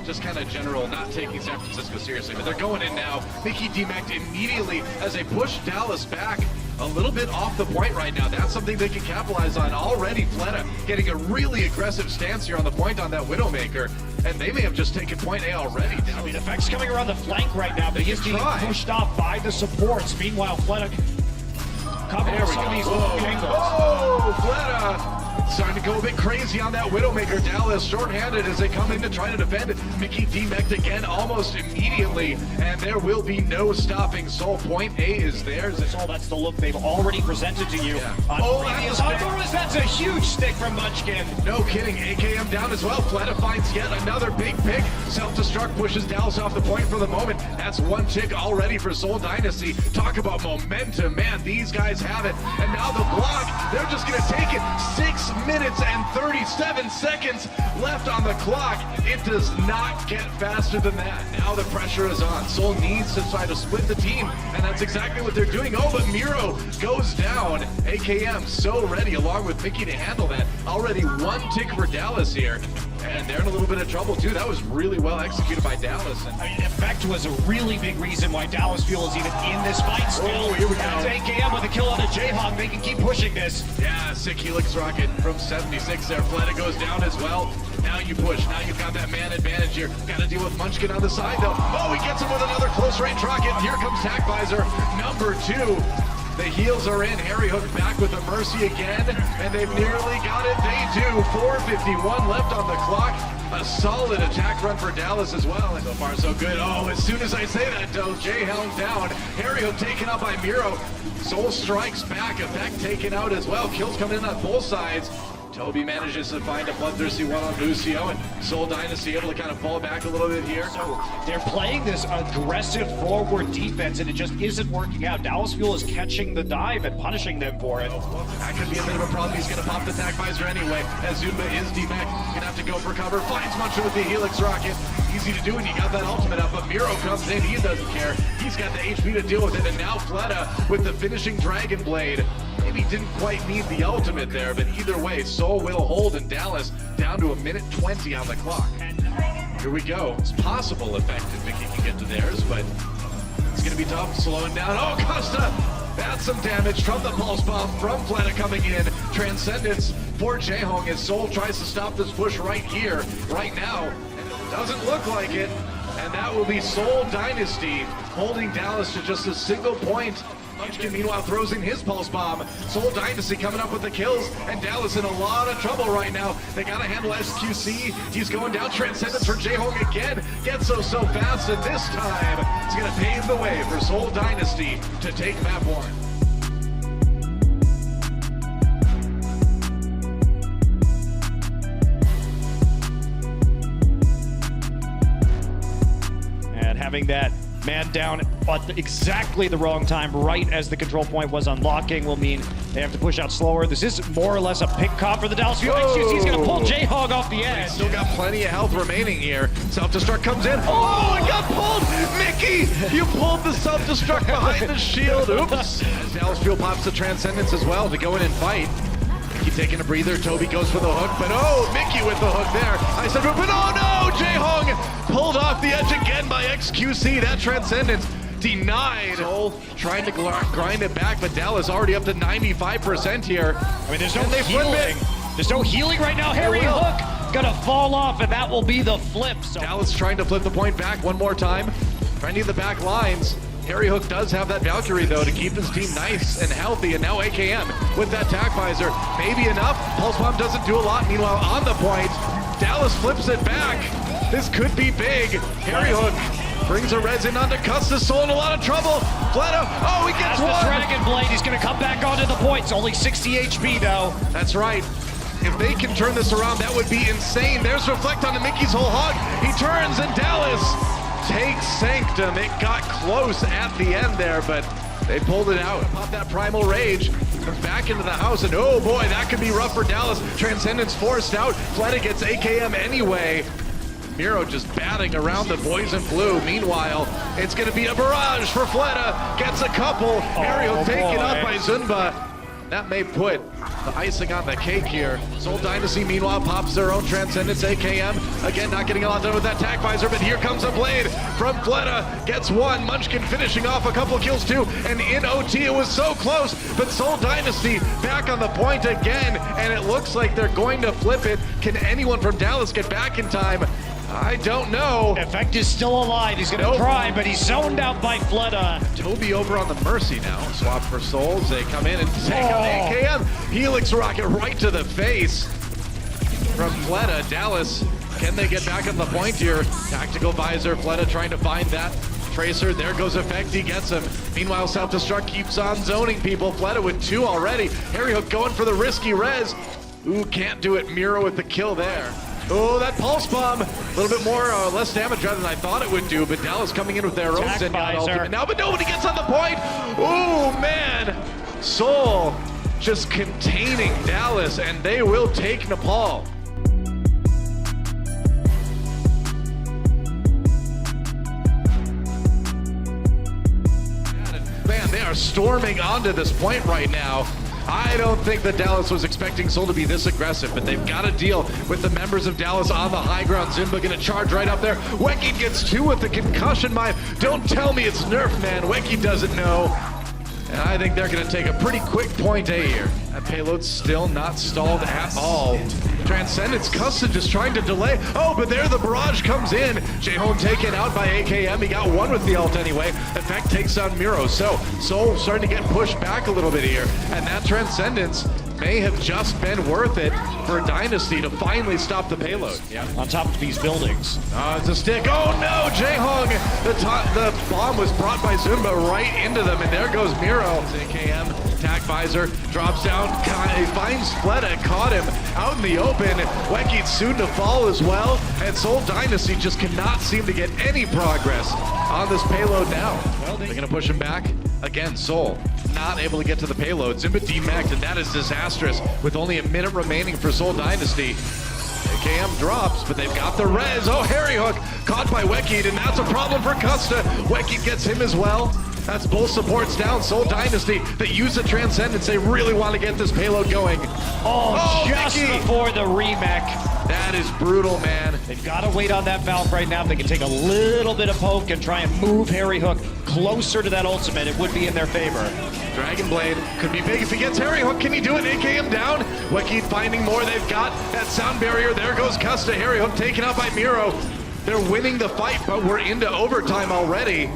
just kind of general, not taking San Francisco seriously. But they're going in now. Mickey D-Mect immediately as they push Dallas back a little bit off the point right now. That's something they can capitalize on. Already Fleta getting a really aggressive stance here on the point on that Widowmaker, and they may have just taken point A already. I mean, Effect's coming around the flank right now, but he's being pushed off by the supports. Meanwhile, Fleta covering some of these angles. Oh, Fleta! Starting to go a bit crazy on that Widowmaker. Dallas shorthanded as they come in to try to defend it. Mickey D-Mect again almost immediately, and there will be no stopping Seoul. Point A is theirs. Seoul, that's the look they've already presented to you. Yeah. That's a huge stick from Munchkin. No kidding, AKM down as well. Fleta finds yet another big pick. Self-destruct pushes Dallas off the point for the moment. That's one tick already for Seoul Dynasty. Talk about momentum, man. These guys have it. And now the block, they're just gonna take it. 6 minutes and 37 seconds left on the clock. It does not get faster than that. Now the pressure is on. Seoul needs to try to split the team, and that's exactly what they're doing. Oh, but Miro goes down. AKM so ready along with Mickey to handle that. Already one tick for Dallas here, and they're in a little bit of trouble too. That was really well executed by Dallas. And I mean, Effect was a really big reason why Dallas Fuel is even in this fight still. Oh, here we go. That's AKM with a kill on a Jayhawk. They can keep pushing this. Yeah, sick Helix rocket from 76 there. Fleta goes down as well. Now you push. Now you've got that man advantage here. Got to deal with Munchkin on the side though. Oh, he gets him with another close range rocket. Here comes Tac Visor number 2. The heels are in. Harry Hook back with a Mercy again, and they've nearly got it. They do. 4:51 left on the clock. A solid attack run for Dallas as well. And so far, so good. Oh, as soon as I say that, though, J-Helm down. Harry Hook taken out by Miro. Soul strikes back. Effect taken out as well. Kills coming in on both sides. Toby manages to find a bloodthirsty one on Lucio, and Seoul Dynasty able to kind of fall back a little bit here. So they're playing this aggressive forward defense, and it just isn't working out. Dallas Fuel is catching the dive and punishing them for it. That could be a bit of a problem. He's going to pop the Tac Visor anyway, as Zumba is D-Mech. Going to have to go for cover. Finds Muncher with the Helix rocket. Easy to do when you got that ultimate up, but Miro comes in. He doesn't care. He's got the HP to deal with it, and now Fleta with the finishing Dragon Blade. Maybe didn't quite need the ultimate there, but either way, Seoul will hold, and Dallas down to 1:20 on the clock. Here we go. It's possible Effect if Mickey can get to theirs, but it's going to be tough slowing down. Oh, Costa! That's some damage from the Pulse Bomb from Fleta coming in. Transcendence for Jaehong as Seoul tries to stop this push right here, right now. And it doesn't look like it. And that will be Seoul Dynasty holding Dallas to just a single point. Munchkin, meanwhile, throws in his Pulse Bomb. Seoul Dynasty coming up with the kills, and Dallas in a lot of trouble right now. They gotta handle SQC. He's going down. Transcendence for Jaehong again. Gets so fast, and this time, it's gonna pave the way for Seoul Dynasty to take map 1. And having that man down at exactly the wrong time, right as the control point was unlocking, will mean they have to push out slower. This is more or less a pick cop for the Dallas Fuel. He's going to pull Jayhawk off the edge. Still got plenty of health remaining here. Self-destruct comes in. Oh, it got pulled! Mickey, you pulled the self-destruct behind the shield. Oops. Dallas Fuel pops the Transcendence as well to go in and fight. Mickey taking a breather. Toby goes for the hook, but oh, Mickey with the hook there. I said, but oh no, Jaehong pulled off the edge again by XQC. That Transcendence denied. Seoul trying to grind it back, but Dallas already up to 95% here. I mean, there's no healing. There's no healing right now. Harry Hook gonna fall off, and that will be the flip. So Dallas trying to flip the point back one more time. Trying to get the back lines. Harry Hook does have that Valkyrie, though, to keep his team nice and healthy, and now AKM with that Tac Visor. Maybe enough. Pulse Bomb doesn't do a lot. Meanwhile, on the point, Dallas flips it back. This could be big. Harry Hook brings a res in onto Custis. Soul in a lot of trouble. Fleta, oh, he gets one. The Dragon Blade, he's going to come back onto the points. Only 60 HP, though. That's right. If they can turn this around, that would be insane. There's Reflect onto Mickey's whole hog. He turns, and Dallas takes Sanctum. It got close at the end there, but they pulled it out. Pop that Primal Rage. Comes back into the house, and oh boy, that could be rough for Dallas. Transcendence forced out. Fleta gets AKM anyway. Miro just batting around the boys in blue. Meanwhile, it's going to be a barrage for Fleta. Gets a couple. Mario taken up by Zunba. That may put the icing on the cake here. Seoul Dynasty, meanwhile, pops their own Transcendence. AKM, again, not getting a lot done with that Tac Visor, but here comes a blade from Fleta. Gets one. Munchkin finishing off a couple kills, too. And in OT, it was so close. But Seoul Dynasty back on the point again, and it looks like they're going to flip it. Can anyone from Dallas get back in time? I don't know. Effect is still alive. He's going to try, but he's zoned out by Fleta. Toby over on the Mercy now. Swap for Souls. They come in and take out AKM. Helix Rocket right to the face from Fleta. Dallas, can they get back on the point here? Tactical Visor. Fleta trying to find that Tracer. There goes Effect. He gets him. Meanwhile, Self-Destruct keeps on zoning people. Fleta with 2 already. Harry Hook going for the risky res. Ooh, can't do it. Miro with the kill there. Oh, that Pulse Bomb. A little bit more, less damage rather than I thought it would do, but Dallas coming in with their own Zenyatta ultimate now, but nobody gets on the point. Oh, man. Seoul just containing Dallas, and they will take Nepal. Man, they are storming onto this point right now. I don't think that Dallas was expecting Seoul to be this aggressive, but they've got to deal with the members of Dallas on the high ground. Zimba gonna charge right up there. Weki gets 2 with the concussion mine. Don't tell me it's Nerf, man. Weki doesn't know. And I think they're gonna take a pretty quick point A here. That payload's still not stalled at all. Transcendence Custom just trying to delay. Oh, but there the barrage comes in. Jehon taken out by AKM. He got 1 with the ult anyway. Effect takes on Miro. So Seoul starting to get pushed back a little bit here. And that Transcendence may have just been worth it for Dynasty to finally stop the payload. Yeah, on top of these buildings. It's a stick. Oh no, Jehong! The bomb was brought by Zumba right into them, and there goes Miro. AKM, Tac Visor, drops down, he finds Fleta, caught him out in the open. Weki's soon to fall as well, and Seoul Dynasty just cannot seem to get any progress on this payload now. Well, they're gonna push him back. Again, Seoul not able to get to the payload. Zimba demacked, and that is disastrous with only a minute remaining for Seoul Dynasty. AKM drops, but they've got the res. Oh, Harry Hook caught by Wekid, and that's a problem for Custa. Wekid gets him as well. That's both supports down. Seoul Dynasty, they use the Transcendence. They really want to get this payload going. Oh, just Mickey. Before the remech. That is brutal, man. They've got to wait on that Valve right now. If they can take a little bit of poke and try and move Harry Hook closer to that ultimate, it would be in their favor. Dragon Blade could be big if he gets Harry Hook. Can he do it? AKM down. Wekid finding more. They've got that sound barrier. There goes Custa. Harry Hook taken out by Miro. They're winning the fight, but we're into overtime already.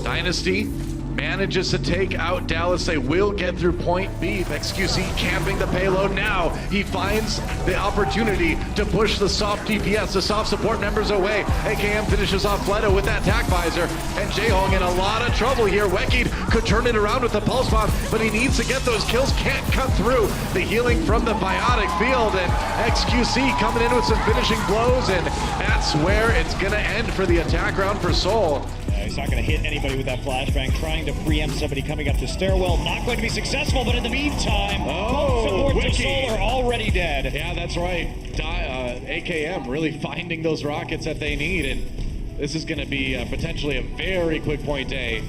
Dynasty manages to take out Dallas. They will get through point B. XQC camping the payload now. He finds the opportunity to push the soft DPS, the soft support members away. AKM finishes off Fleta with that Tac Visor, and Jehong in a lot of trouble here. Wekid could turn it around with the Pulse Bomb, but he needs to get those kills. Can't cut through the healing from the Biotic Field, and XQC coming in with some finishing blows, and that's where it's gonna end for the attack round for Seoul. He's not going to hit anybody with that flashbang, trying to preempt somebody coming up the stairwell. Not going to be successful, but in the meantime, both supports of Seoul are already dead. Yeah, that's right. AKM really finding those rockets that they need, and this is going to be potentially a very quick point A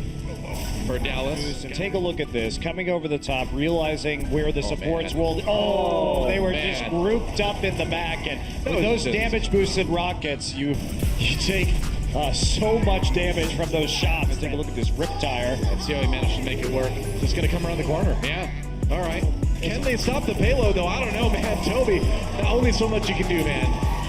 for Dallas. And take a look at this, coming over the top, realizing where the supports will. Oh, they were just grouped up in the back, and with those damage-boosted rockets, you take so much damage from those shots. Let's take a look at this Riptire. Let's see how he managed to make it work. Just gonna come around the corner. Yeah. All right. Can they stop the payload though? I don't know, man. Toby, only so much you can do, man.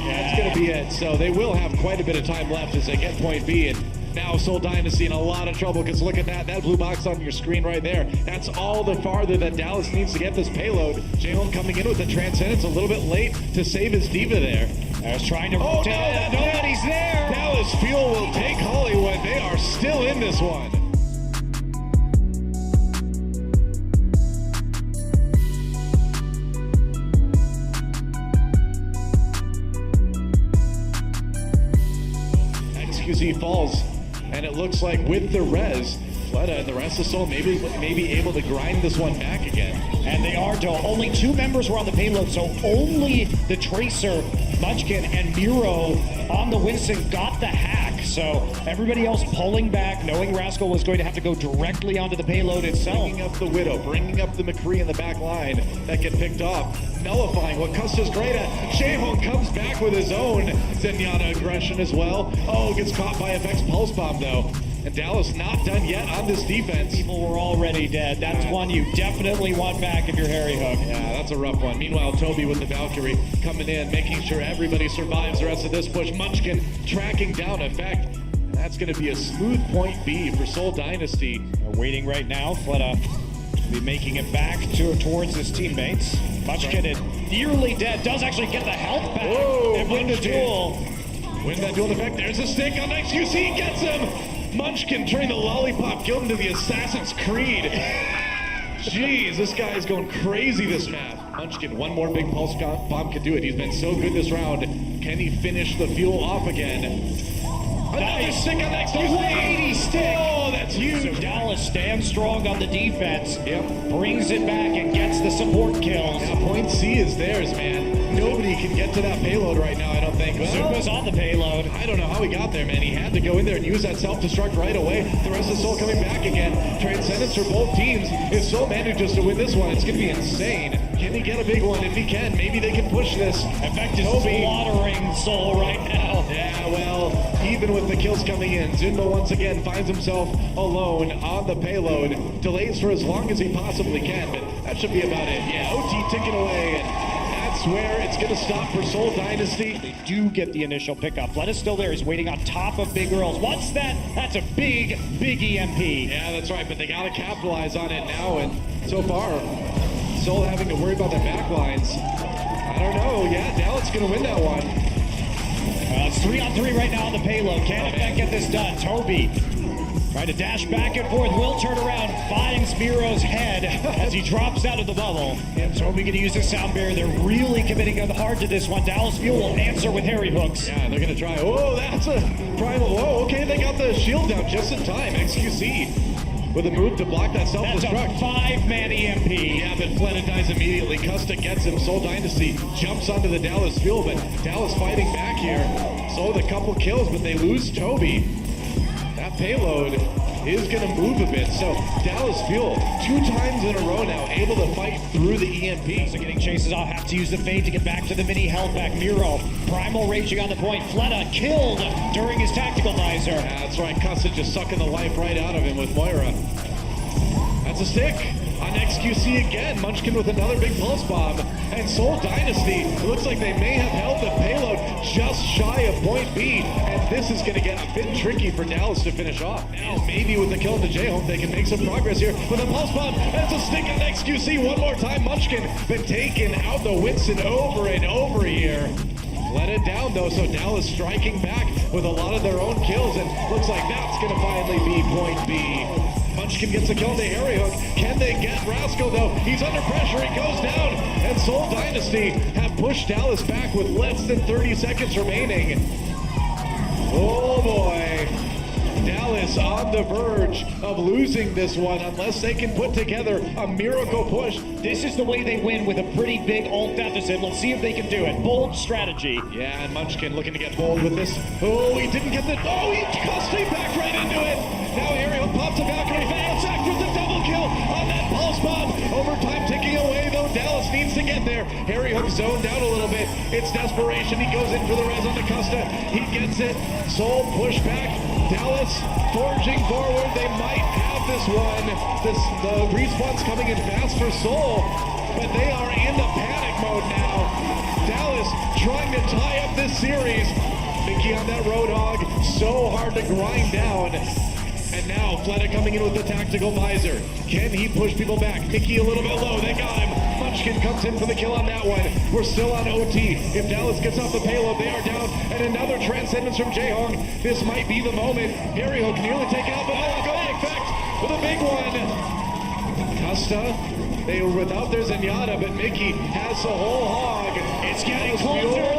That's gonna be it. So they will have quite a bit of time left as they get point B, and now Seoul Dynasty in a lot of trouble, because look at that blue box on your screen right there. That's all the farther that Dallas needs to get this payload. Jalen coming in with the Transcendence a little bit late to save his Diva there. I was trying to... Oh, no, nobody's there! Dallas Fuel will take Hollywood. They are still in this one. XQC falls, and it looks like with the res, Fleta and the rest of Seoul maybe able to grind this one back again. And they are, though. Only 2 members were on the payload, so only the Tracer, Munchkin, and Miro on the Winston got the hack. So everybody else pulling back, knowing Rascal was going to have to go directly onto the payload itself. Bringing up the Widow, bringing up the McCree in the back line that get picked off, nullifying what Custa's great at. Jaehong comes back with his own Zenyatta aggression as well. Oh, gets caught by FX Pulse Bomb though. And Dallas not done yet on this defense. People were already dead. That's one you definitely want back if you're Harry Hook. Yeah, that's a rough one. Meanwhile, Toby with the Valkyrie coming in, making sure everybody survives the rest of this push. Munchkin tracking down Effect. That's going to be a smooth point B for Seoul Dynasty. They're waiting right now. Fleta will be making it back towards his teammates. Munchkin is nearly dead. Does actually get the health back. Whoa, and win the duel. Win that duel. In fact, there's a stick on XQC. Gets him. Munchkin turning the lollipop guild into the Assassin's Creed. Jeez, this guy is going crazy this map. Munchkin, one more big pulse bomb could do it. He's been so good this round. Can he finish the fuel off again? Another stick on XQC. 180 stick. Oh, that's huge. So Dallas stands strong on the defense. Yep. Brings it back and gets the support kills. Yeah, point C is theirs, man. Nobody can get to that payload right now, I don't think. Well, Zupa's on the payload. I don't know how he got there, man. He had to go in there and use that self-destruct right away. The rest of Seoul coming back again. Transcendence for both teams. If Seoul manages to win this one, it's going to be insane. Can he get a big one? If he can, maybe they can push this. Effect is slaughtering Seoul right now. Yeah, well, even with the kills coming in, Zunbo once again finds himself alone on the payload. Delays for as long as he possibly can, but that should be about it. Yeah, OT ticking away, and that's where it's going to stop for Seoul Dynasty. They do get the initial pickup. Fleta's still there. He's waiting on top of Big Earls. What's that? That's a big, big EMP. Yeah, that's right, but they got to capitalize on it now, and so far, Seoul having to worry about their backlines. I don't know. Yeah, Dallas going to win that one. It's 3-on-3 right now on the payload. Can Effect get this done? Toby trying to dash back and forth. Will turn around, finds Miro's head as he drops out of the bubble. And Toby going to use the sound barrier. They're really committing hard to this one. Dallas Fuel will answer with Harry Hooks. Yeah, they're going to try. Oh, that's a primal. Whoa, okay, they got the shield down just in time. XQC with a move to block that self-destruct. That's a 5-man EMP. Yeah, but Fleta dies immediately. Custa gets him. Seoul Dynasty jumps onto the Dallas Fuel, but Dallas fighting back here. Seoul with a couple kills, but they lose Toby. That payload is going to move a bit. So Dallas Fuel, 2 times in a row now, able to fight through the EMP. So getting chases off, have to use the fade to get back to the mini health back. Miro, primal raging on the point. Fleta killed during his tactical visor. That's right, Custa just sucking the life right out of him with Moira. That's a stick on XQC again. Munchkin with another big pulse bomb. And Seoul Dynasty, it looks like they may have held the payload just shy of point B. And this is going to get a bit tricky for Dallas to finish off. Now, maybe with the kill in the J-Home, they can make some progress here. With a pulse bomb, that's a stick on XQC. One more time, Munchkin been taken out the Winston over and over here. Let it down though, so Dallas striking back with a lot of their own kills, and looks like that's going to finally be point B. Munchkin gets a kill to Harry Hook. Can they get Rascal though? He's under pressure, he goes down, and Seoul Dynasty have pushed Dallas back with less than 30 seconds remaining. Oh boy. Dallas on the verge of losing this one unless they can put together a miracle push. This is the way they win, with a pretty big ult deficit. Let's see if they can do it. Bold strategy. Yeah, and Munchkin looking to get bold with this. Oh, he didn't get the... Oh, he straight back right into it. Now Ariel pops a Valkyrie. Fact with the double kill on that pulse bomb. Overtime ticking away, though. Dallas needs to get there. Harry Hook zoned down a little bit. It's desperation. He goes in for the res on the Custa. He gets it. Seoul push back. Dallas forging forward. They might have this one. The respawn's coming in fast for Seoul, but they are in the panic mode now. Dallas trying to tie up this series. Mickey on that Roadhog, so hard to grind down. And now Fleta coming in with the tactical visor. Can he push people back? Mickey a little bit low. They got him. Munchkin comes in for the kill on that one. We're still on OT. If Dallas gets off the payload, they are down. And another transcendence from Jaehong. This might be the moment. Harry Hook nearly taken out, but go Effect with a big one. Custa, they were without their Zenyatta, but Mickey has the whole hog. It's getting closer.